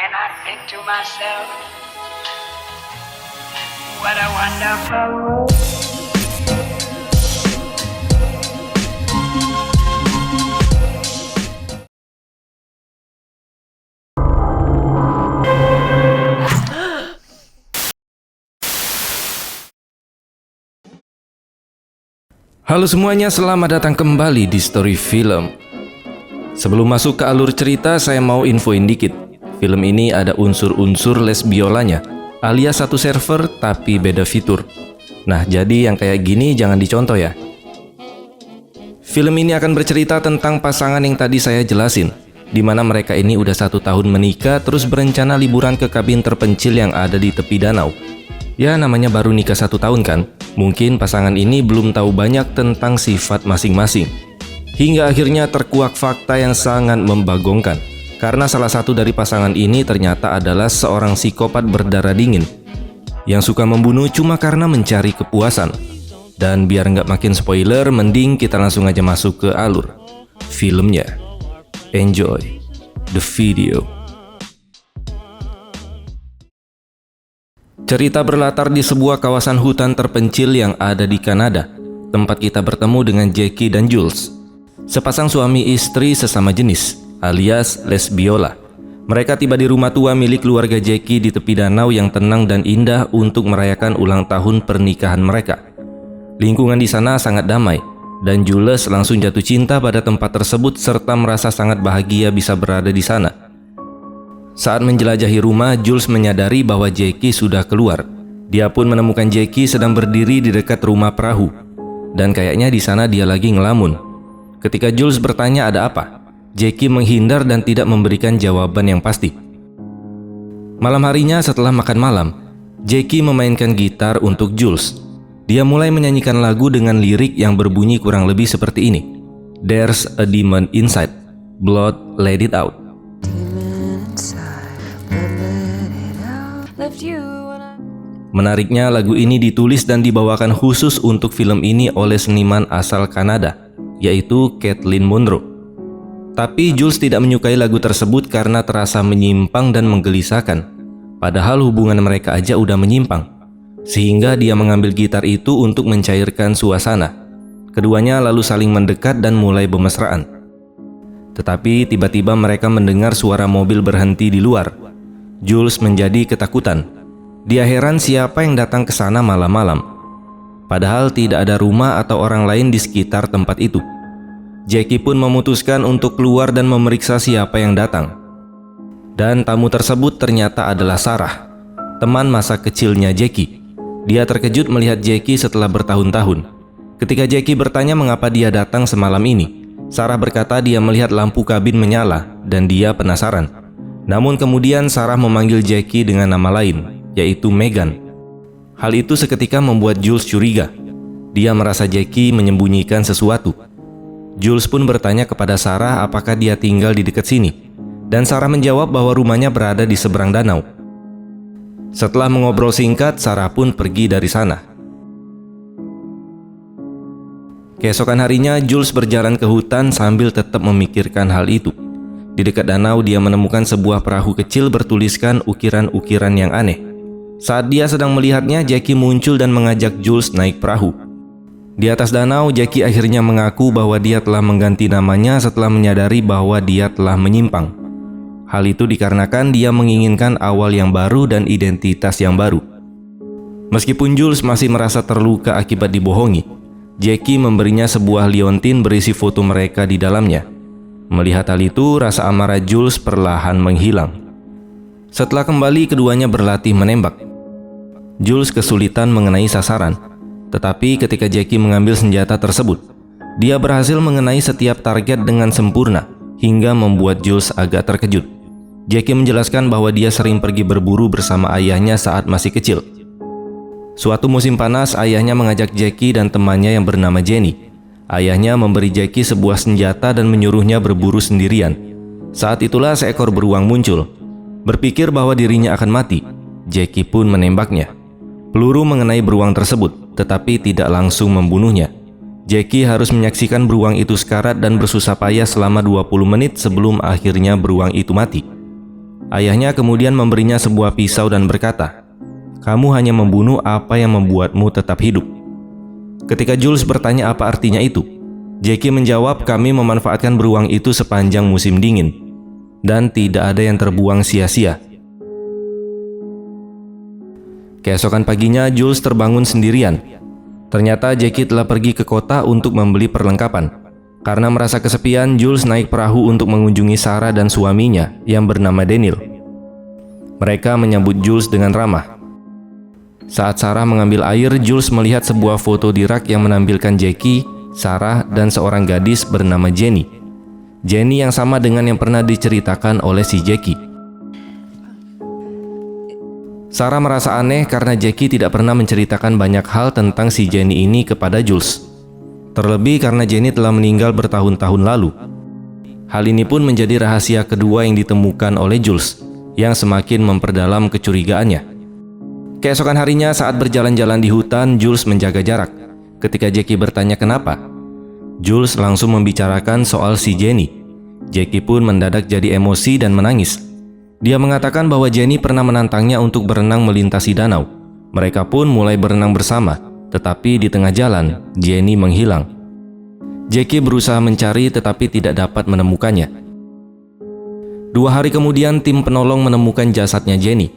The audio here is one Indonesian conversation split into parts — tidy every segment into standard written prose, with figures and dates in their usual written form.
and I think to myself, what a wonderful world. Halo semuanya, selamat datang kembali di Story Film. Sebelum masuk ke alur cerita, saya mau infoin dikit. Film ini ada unsur-unsur les biolanya, alias satu server tapi beda fitur. Nah, jadi yang kayak gini jangan dicontoh ya. Film ini akan bercerita tentang pasangan yang tadi saya jelasin, di mana mereka ini udah 1 tahun menikah terus berencana liburan ke kabin terpencil yang ada di tepi danau. Ya, namanya baru nikah 1 tahun kan? Mungkin pasangan ini belum tahu banyak tentang sifat masing-masing. Hingga akhirnya terkuak fakta yang sangat membagongkan. Karena salah satu dari pasangan ini ternyata adalah seorang psikopat berdarah dingin yang suka membunuh cuma karena mencari kepuasan. Dan biar nggak makin spoiler, mending kita langsung aja masuk ke alur filmnya. Enjoy the video. Cerita berlatar di sebuah kawasan hutan terpencil yang ada di Kanada, tempat kita bertemu dengan Jackie dan Jules, sepasang suami istri sesama jenis, alias lesbiola. Mereka tiba di rumah tua milik keluarga Jackie di tepi danau yang tenang dan indah untuk merayakan ulang tahun pernikahan mereka. Lingkungan di sana sangat damai, dan Jules langsung jatuh cinta pada tempat tersebut serta merasa sangat bahagia bisa berada di sana. Saat menjelajahi rumah, Jules menyadari bahwa Jackie sudah keluar. Dia pun menemukan Jackie sedang berdiri di dekat rumah perahu. Dan kayaknya di sana dia lagi ngelamun. Ketika Jules bertanya ada apa, Jackie menghindar dan tidak memberikan jawaban yang pasti. Malam harinya setelah makan malam, Jackie memainkan gitar untuk Jules. Dia mulai menyanyikan lagu dengan lirik yang berbunyi kurang lebih seperti ini. There's a demon inside, blood let it out. Menariknya, lagu ini ditulis dan dibawakan khusus untuk film ini oleh seniman asal Kanada, yaitu Kathleen Monroe. Tapi Jules tidak menyukai lagu tersebut karena terasa menyimpang dan menggelisahkan. Padahal hubungan mereka aja udah menyimpang. Sehingga dia mengambil gitar itu untuk mencairkan suasana. Keduanya lalu saling mendekat dan mulai bermesraan. Tetapi tiba-tiba mereka mendengar suara mobil berhenti di luar. Jules menjadi ketakutan. Dia heran siapa yang datang ke sana malam-malam. Padahal tidak ada rumah atau orang lain di sekitar tempat itu. Jackie pun memutuskan untuk keluar dan memeriksa siapa yang datang. Dan tamu tersebut ternyata adalah Sarah, teman masa kecilnya Jackie. Dia terkejut melihat Jackie setelah bertahun-tahun. Ketika Jackie bertanya mengapa dia datang semalam ini, Sarah berkata dia melihat lampu kabin menyala dan dia penasaran. Namun kemudian Sarah memanggil Jackie dengan nama lain, yaitu Megan. Hal itu seketika membuat Jules curiga. Dia merasa Jackie menyembunyikan sesuatu. Jules pun bertanya kepada Sarah apakah dia tinggal di dekat sini. Dan Sarah menjawab bahwa rumahnya berada di seberang danau. Setelah mengobrol singkat, Sarah pun pergi dari sana. Keesokan harinya, Jules berjalan ke hutan sambil tetap memikirkan hal itu. Di dekat danau, dia menemukan sebuah perahu kecil bertuliskan ukiran-ukiran yang aneh. Saat dia sedang melihatnya, Jackie muncul dan mengajak Jules naik perahu. Di atas danau, Jackie akhirnya mengaku bahwa dia telah mengganti namanya setelah menyadari bahwa dia telah menyimpang. Hal itu dikarenakan dia menginginkan awal yang baru dan identitas yang baru. Meskipun Jules masih merasa terluka akibat dibohongi, Jackie memberinya sebuah liontin berisi foto mereka di dalamnya. Melihat hal itu, rasa amarah Jules perlahan menghilang. Setelah kembali, keduanya berlatih menembak. Jules kesulitan mengenai sasaran, tetapi ketika Jackie mengambil senjata tersebut, dia berhasil mengenai setiap target dengan sempurna, hingga membuat Jules agak terkejut. Jackie menjelaskan bahwa dia sering pergi berburu bersama ayahnya saat masih kecil. Suatu musim panas, ayahnya mengajak Jackie dan temannya yang bernama Jenny. Ayahnya memberi Jackie sebuah senjata dan menyuruhnya berburu sendirian. Saat itulah seekor beruang muncul. Berpikir bahwa dirinya akan mati, Jackie pun menembaknya. Peluru mengenai beruang tersebut, tetapi tidak langsung membunuhnya. Jackie harus menyaksikan beruang itu sekarat dan bersusah payah selama 20 menit sebelum akhirnya beruang itu mati. Ayahnya kemudian memberinya sebuah pisau dan berkata, "Kamu hanya membunuh apa yang membuatmu tetap hidup." Ketika Jules bertanya apa artinya itu, Jackie menjawab, "Kami memanfaatkan beruang itu sepanjang musim dingin, dan tidak ada yang terbuang sia-sia." Keesokan paginya, Jules terbangun sendirian. Ternyata Jackie telah pergi ke kota untuk membeli perlengkapan. Karena merasa kesepian, Jules naik perahu untuk mengunjungi Sarah dan suaminya yang bernama Daniel. Mereka menyambut Jules dengan ramah. Saat Sarah mengambil air, Jules melihat sebuah foto di rak yang menampilkan Jackie, Sarah, dan seorang gadis bernama Jenny. Jenny yang sama dengan yang pernah diceritakan oleh si Jackie. Sarah merasa aneh karena Jackie tidak pernah menceritakan banyak hal tentang si Jenny ini kepada Jules. Terlebih karena Jenny telah meninggal bertahun-tahun lalu. Hal ini pun menjadi rahasia kedua yang ditemukan oleh Jules, yang semakin memperdalam kecurigaannya. Keesokan harinya saat berjalan-jalan di hutan, Jules menjaga jarak. Ketika Jackie bertanya kenapa, Jules langsung membicarakan soal si Jenny. Jackie pun mendadak jadi emosi dan menangis. Dia mengatakan bahwa Jenny pernah menantangnya untuk berenang melintasi danau. Mereka pun mulai berenang bersama. Tetapi di tengah jalan, Jenny menghilang. Jackie berusaha mencari tetapi tidak dapat menemukannya. 2 hari kemudian, tim penolong menemukan jasadnya Jenny.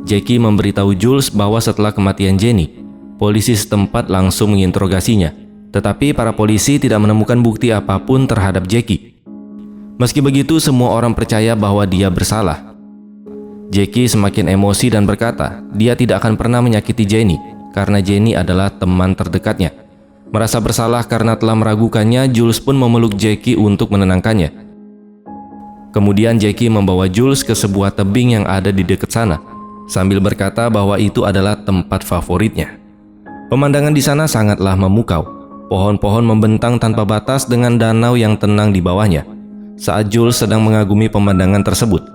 Jackie memberitahu Jules bahwa setelah kematian Jenny, polisi setempat langsung menginterogasinya. Tetapi para polisi tidak menemukan bukti apapun terhadap Jackie. Meski begitu, semua orang percaya bahwa dia bersalah. Jackie semakin emosi dan berkata, dia tidak akan pernah menyakiti Jenny, karena Jenny adalah teman terdekatnya. Merasa bersalah karena telah meragukannya, Jules pun memeluk Jackie untuk menenangkannya. Kemudian Jackie membawa Jules ke sebuah tebing yang ada di dekat sana, sambil berkata bahwa itu adalah tempat favoritnya. Pemandangan di sana sangatlah memukau. Pohon-pohon membentang tanpa batas dengan danau yang tenang di bawahnya. Saat Jules sedang mengagumi pemandangan tersebut,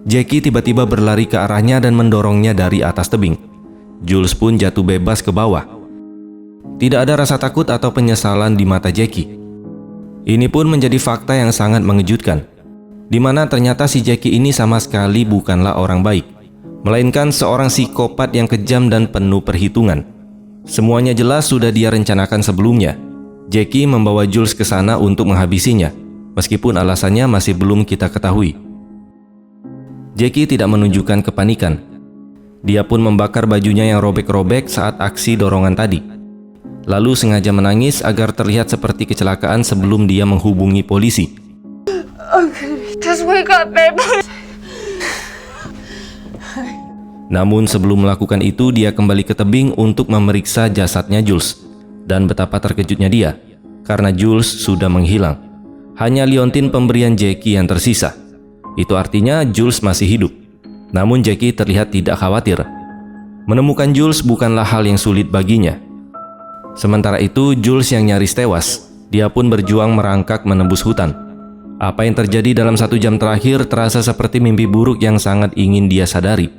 Jackie tiba-tiba berlari ke arahnya dan mendorongnya dari atas tebing. Jules pun jatuh bebas ke bawah. Tidak ada rasa takut atau penyesalan di mata Jackie. Ini pun menjadi fakta yang sangat mengejutkan, di mana ternyata si Jackie ini sama sekali bukanlah orang baik, melainkan seorang psikopat yang kejam dan penuh perhitungan. Semuanya jelas sudah dia rencanakan sebelumnya. Jackie membawa Jules ke sana untuk menghabisinya, meskipun alasannya masih belum kita ketahui. Jackie tidak menunjukkan kepanikan. Dia pun membakar bajunya yang robek-robek saat aksi dorongan tadi. Lalu sengaja menangis agar terlihat seperti kecelakaan sebelum dia menghubungi polisi. Just wake up, babe. Namun sebelum melakukan itu, dia kembali ke tebing untuk memeriksa jasadnya Jules. Dan betapa terkejutnya dia, karena Jules sudah menghilang. Hanya liontin pemberian Jackie yang tersisa. Itu artinya Jules masih hidup. Namun Jackie terlihat tidak khawatir. Menemukan Jules bukanlah hal yang sulit baginya. Sementara itu, Jules yang nyaris tewas, dia pun berjuang merangkak menembus hutan. Apa yang terjadi dalam 1 jam terakhir terasa seperti mimpi buruk yang sangat ingin dia sadari.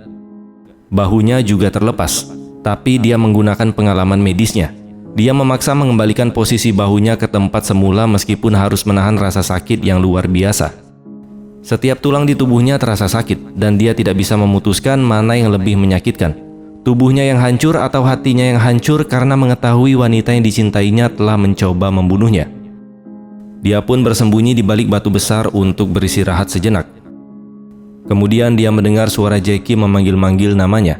Bahunya juga terlepas, tapi dia menggunakan pengalaman medisnya. Dia memaksa mengembalikan posisi bahunya ke tempat semula meskipun harus menahan rasa sakit yang luar biasa. Setiap tulang di tubuhnya terasa sakit, dan dia tidak bisa memutuskan mana yang lebih menyakitkan. Tubuhnya yang hancur atau hatinya yang hancur karena mengetahui wanita yang dicintainya telah mencoba membunuhnya. Dia pun bersembunyi di balik batu besar untuk beristirahat sejenak. Kemudian dia mendengar suara Jackie memanggil-manggil namanya.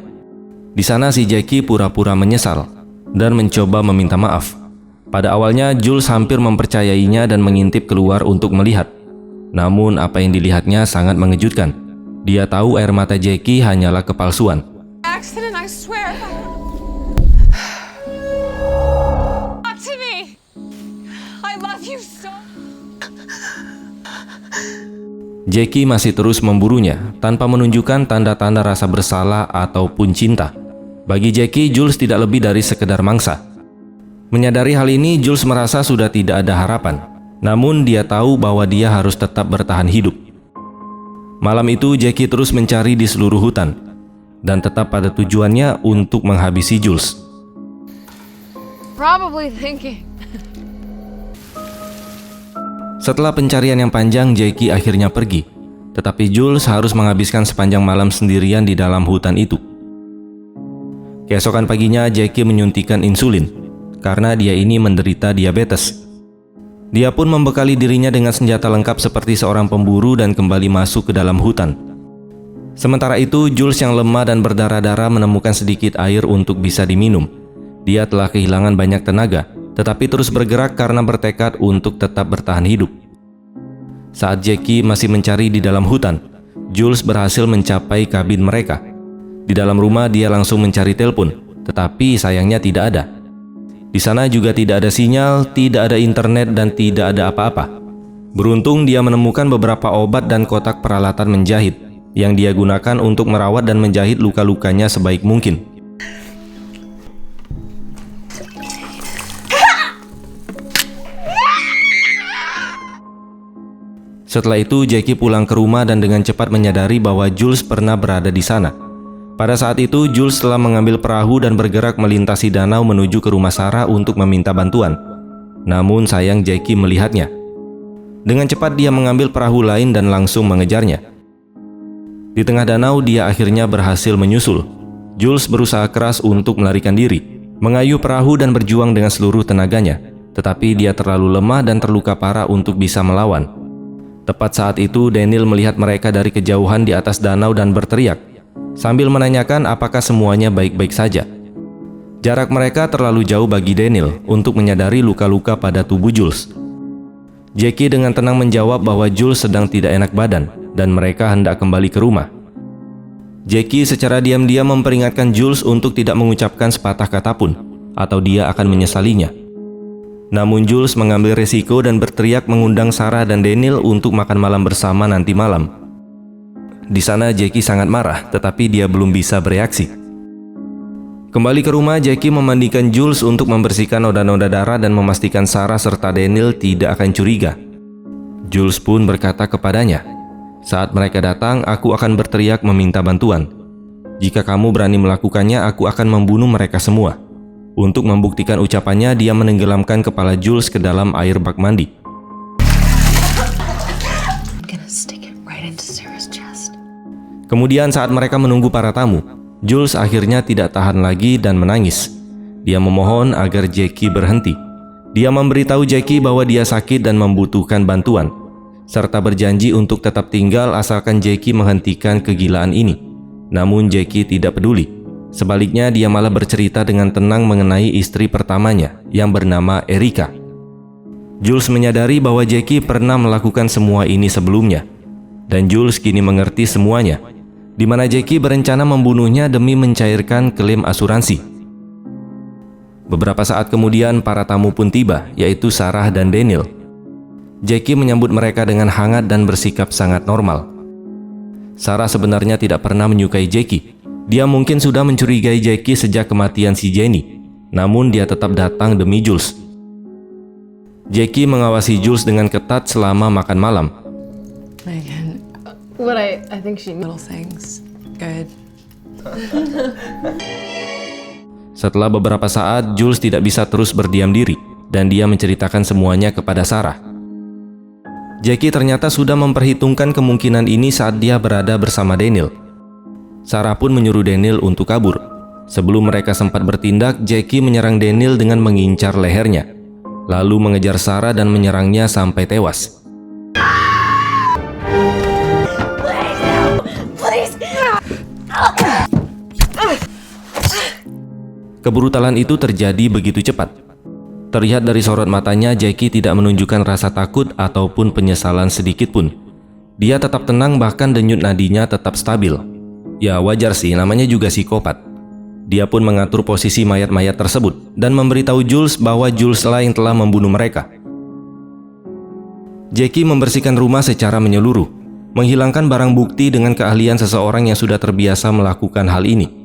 Di sana si Jackie pura-pura menyesal dan mencoba meminta maaf. Pada awalnya Jules hampir mempercayainya dan mengintip keluar untuk melihat. Namun apa yang dilihatnya sangat mengejutkan. Dia tahu air mata Jackie hanyalah kepalsuan. Accident, I swear. Talk to me. I love you so. Jackie masih terus memburunya tanpa menunjukkan tanda-tanda rasa bersalah ataupun cinta. Bagi Jackie, Jules tidak lebih dari sekedar mangsa. Menyadari hal ini, Jules merasa sudah tidak ada harapan. Namun dia tahu bahwa dia harus tetap bertahan hidup. Malam itu Jackie terus mencari di seluruh hutan dan tetap pada tujuannya untuk menghabisi Jules. Probably thinking. Setelah pencarian yang panjang, Jackie akhirnya pergi. tetapi Jules harus menghabiskan sepanjang malam sendirian di dalam hutan itu. Keesokan paginya Jackie menyuntikkan insulin karena dia ini menderita diabetes. Dia pun membekali dirinya dengan senjata lengkap seperti seorang pemburu dan kembali masuk ke dalam hutan. Sementara itu, Jules yang lemah dan berdarah-darah menemukan sedikit air untuk bisa diminum. Dia telah kehilangan banyak tenaga, tetapi terus bergerak karena bertekad untuk tetap bertahan hidup. Saat Jackie masih mencari di dalam hutan, Jules berhasil mencapai kabin mereka. Di dalam rumah dia langsung mencari telepon, tetapi sayangnya tidak ada. Di sana juga tidak ada sinyal, tidak ada internet, dan tidak ada apa-apa. Beruntung dia menemukan beberapa obat dan kotak peralatan menjahit yang dia gunakan untuk merawat dan menjahit luka-lukanya sebaik mungkin. Setelah itu, Jackie pulang ke rumah dan dengan cepat menyadari bahwa Jules pernah berada di sana. Pada saat itu, Jules telah mengambil perahu dan bergerak melintasi danau menuju ke rumah Sarah untuk meminta bantuan. Namun sayang Jackie melihatnya. Dengan cepat dia mengambil perahu lain dan langsung mengejarnya. Di tengah danau dia akhirnya berhasil menyusul. Jules berusaha keras untuk melarikan diri, mengayuh perahu dan berjuang dengan seluruh tenaganya. Tetapi dia terlalu lemah dan terluka parah untuk bisa melawan. Tepat saat itu Daniel melihat mereka dari kejauhan di atas danau dan berteriak sambil menanyakan apakah semuanya baik-baik saja. Jarak mereka terlalu jauh bagi Daniel untuk menyadari luka-luka pada tubuh Jules. Jackie dengan tenang menjawab bahwa Jules sedang tidak enak badan dan mereka hendak kembali ke rumah. Jackie secara diam-diam memperingatkan Jules untuk tidak mengucapkan sepatah kata pun, atau dia akan menyesalinya. Namun Jules mengambil resiko dan berteriak mengundang Sarah dan Daniel untuk makan malam bersama nanti malam. Di sana Jackie sangat marah, tetapi dia belum bisa bereaksi. Kembali ke rumah, Jackie memandikan Jules untuk membersihkan noda-noda darah dan memastikan Sarah serta Daniel tidak akan curiga. Jules pun berkata kepadanya, "Saat mereka datang, aku akan berteriak meminta bantuan. Jika kamu berani melakukannya, aku akan membunuh mereka semua." Untuk membuktikan ucapannya, dia menenggelamkan kepala Jules ke dalam air bak mandi. Kemudian saat mereka menunggu para tamu, Jules akhirnya tidak tahan lagi dan menangis. Dia memohon agar Jackie berhenti. Dia memberitahu Jackie bahwa dia sakit dan membutuhkan bantuan, serta berjanji untuk tetap tinggal asalkan Jackie menghentikan kegilaan ini. Namun Jackie tidak peduli. Sebaliknya dia malah bercerita dengan tenang mengenai istri pertamanya yang bernama Erika. Jules menyadari bahwa Jackie pernah melakukan semua ini sebelumnya. Dan Jules kini mengerti semuanya, di mana Jackie berencana membunuhnya demi mencairkan klaim asuransi. Beberapa saat kemudian para tamu pun tiba, yaitu Sarah dan Daniel. Jackie menyambut mereka dengan hangat dan bersikap sangat normal. Sarah sebenarnya tidak pernah menyukai Jackie. Dia mungkin sudah mencurigai Jackie sejak kematian si Jenny, namun dia tetap datang demi Jules. Jackie mengawasi Jules dengan ketat selama makan malam. Megan, what I think she little things. Good. Setelah beberapa saat, Jules tidak bisa terus berdiam diri dan dia menceritakan semuanya kepada Sarah. Jackie ternyata sudah memperhitungkan kemungkinan ini saat dia berada bersama Daniel. Sarah pun menyuruh Daniel untuk kabur. Sebelum mereka sempat bertindak, Jackie menyerang Daniel dengan mengincar lehernya, lalu mengejar Sarah dan menyerangnya sampai tewas. Kebrutalan itu terjadi begitu cepat. Terlihat dari sorot matanya, Jackie tidak menunjukkan rasa takut ataupun penyesalan sedikit pun. Dia tetap tenang, bahkan denyut nadinya tetap stabil. Ya wajar sih, namanya juga psikopat. Dia pun mengatur posisi mayat-mayat tersebut dan memberitahu Jules bahwa Jules lah yang telah membunuh mereka. Jackie membersihkan rumah secara menyeluruh, menghilangkan barang bukti dengan keahlian seseorang yang sudah terbiasa melakukan hal ini.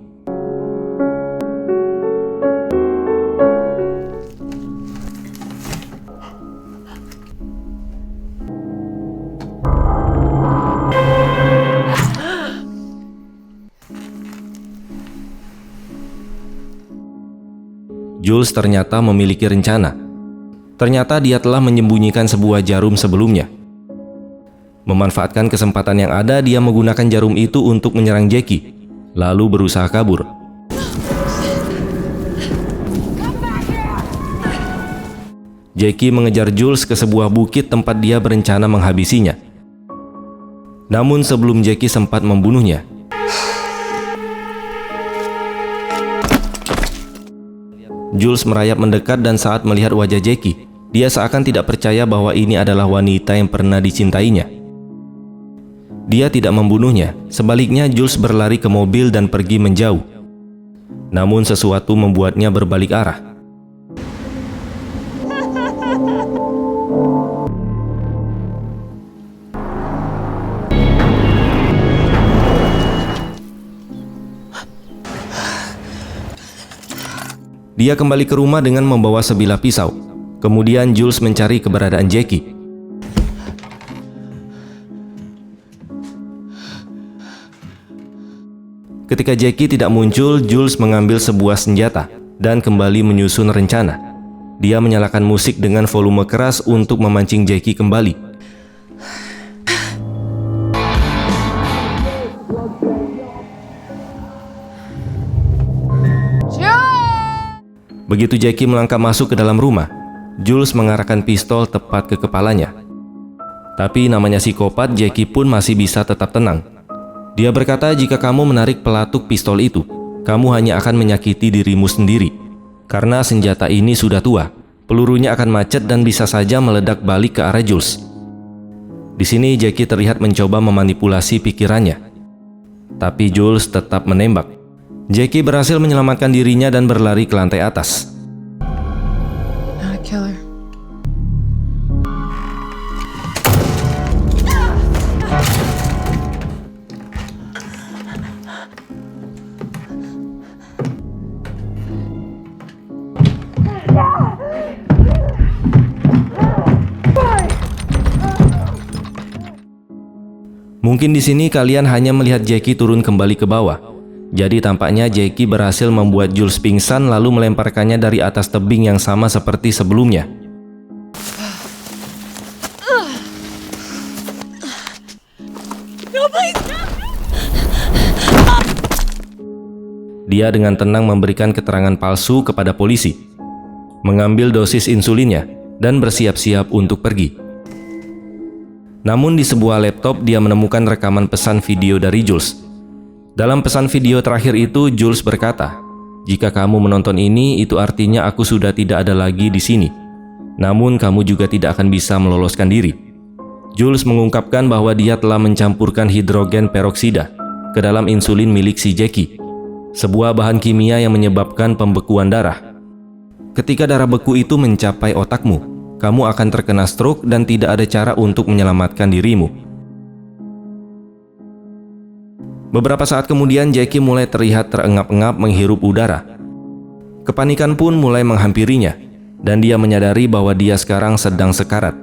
Jules ternyata memiliki rencana. Ternyata dia telah menyembunyikan sebuah jarum sebelumnya. Memanfaatkan kesempatan yang ada, dia menggunakan jarum itu untuk menyerang Jackie, lalu berusaha kabur. Jackie mengejar Jules ke sebuah bukit tempat dia berencana menghabisinya. Namun sebelum Jackie sempat membunuhnya, Jules merayap mendekat dan saat melihat wajah Jackie, dia seakan tidak percaya bahwa ini adalah wanita yang pernah dicintainya. Dia tidak membunuhnya, sebaliknya Jules berlari ke mobil dan pergi menjauh. Namun sesuatu membuatnya berbalik arah. Dia kembali ke rumah dengan membawa sebilah pisau. Kemudian Jules mencari keberadaan Jackie. Ketika Jackie tidak muncul, Jules mengambil sebuah senjata dan kembali menyusun rencana. Dia menyalakan musik dengan volume keras untuk memancing Jackie kembali. Begitu Jackie melangkah masuk ke dalam rumah, Jules mengarahkan pistol tepat ke kepalanya. Tapi namanya psikopat, Jackie pun masih bisa tetap tenang. Dia berkata, jika kamu menarik pelatuk pistol itu, kamu hanya akan menyakiti dirimu sendiri. Karena senjata ini sudah tua, pelurunya akan macet dan bisa saja meledak balik ke arah Jules. Di sini Jackie terlihat mencoba memanipulasi pikirannya. Tapi Jules tetap menembak. Jackie berhasil menyelamatkan dirinya dan berlari ke lantai atas. Not a killer. Mungkin di sini kalian hanya melihat Jackie turun kembali ke bawah. Jadi tampaknya Jackie berhasil membuat Jules pingsan lalu melemparkannya dari atas tebing yang sama seperti sebelumnya. Dia dengan tenang memberikan keterangan palsu kepada polisi, mengambil dosis insulinnya, dan bersiap-siap untuk pergi. Namun di sebuah laptop dia menemukan rekaman pesan video dari Jules. Dalam pesan video terakhir itu, Jules berkata, "Jika kamu menonton ini, itu artinya aku sudah tidak ada lagi di sini. Namun kamu juga tidak akan bisa meloloskan diri." Jules mengungkapkan bahwa dia telah mencampurkan hidrogen peroksida ke dalam insulin milik si Jackie, sebuah bahan kimia yang menyebabkan pembekuan darah. Ketika darah beku itu mencapai otakmu, kamu akan terkena stroke dan tidak ada cara untuk menyelamatkan dirimu. Beberapa saat kemudian Jackie mulai terlihat terengap-engap menghirup udara. Kepanikan pun mulai menghampirinya dan dia menyadari bahwa dia sekarang sedang sekarat.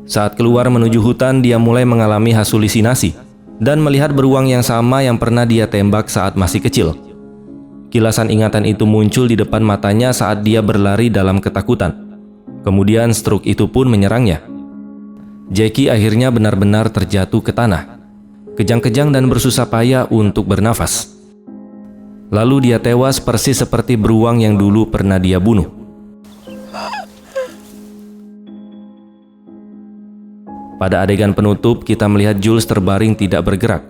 Saat keluar menuju hutan, dia mulai mengalami halusinasi dan melihat beruang yang sama yang pernah dia tembak saat masih kecil. Kilasan ingatan itu muncul di depan matanya saat dia berlari dalam ketakutan. Kemudian stroke itu pun menyerangnya. Jackie akhirnya benar-benar terjatuh ke tanah, kejang-kejang dan bersusah payah untuk bernafas. Lalu dia tewas persis seperti beruang yang dulu pernah dia bunuh. Pada adegan penutup, kita melihat Jules terbaring tidak bergerak.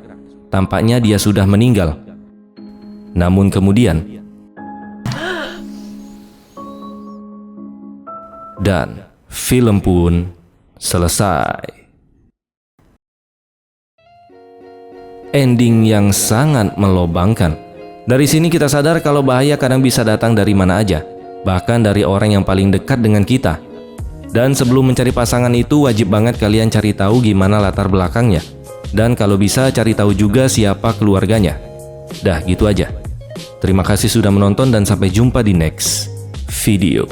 Tampaknya dia sudah meninggal. Namun kemudian, dan film pun selesai. Ending yang sangat melobangkan. Dari sini kita sadar kalau bahaya kadang bisa datang dari mana aja, bahkan dari orang yang paling dekat dengan kita. Dan sebelum mencari pasangan itu, wajib banget kalian cari tahu gimana latar belakangnya. Dan kalau bisa cari tahu juga siapa keluarganya. Dah gitu aja. Terima kasih sudah menonton dan sampai jumpa di next video.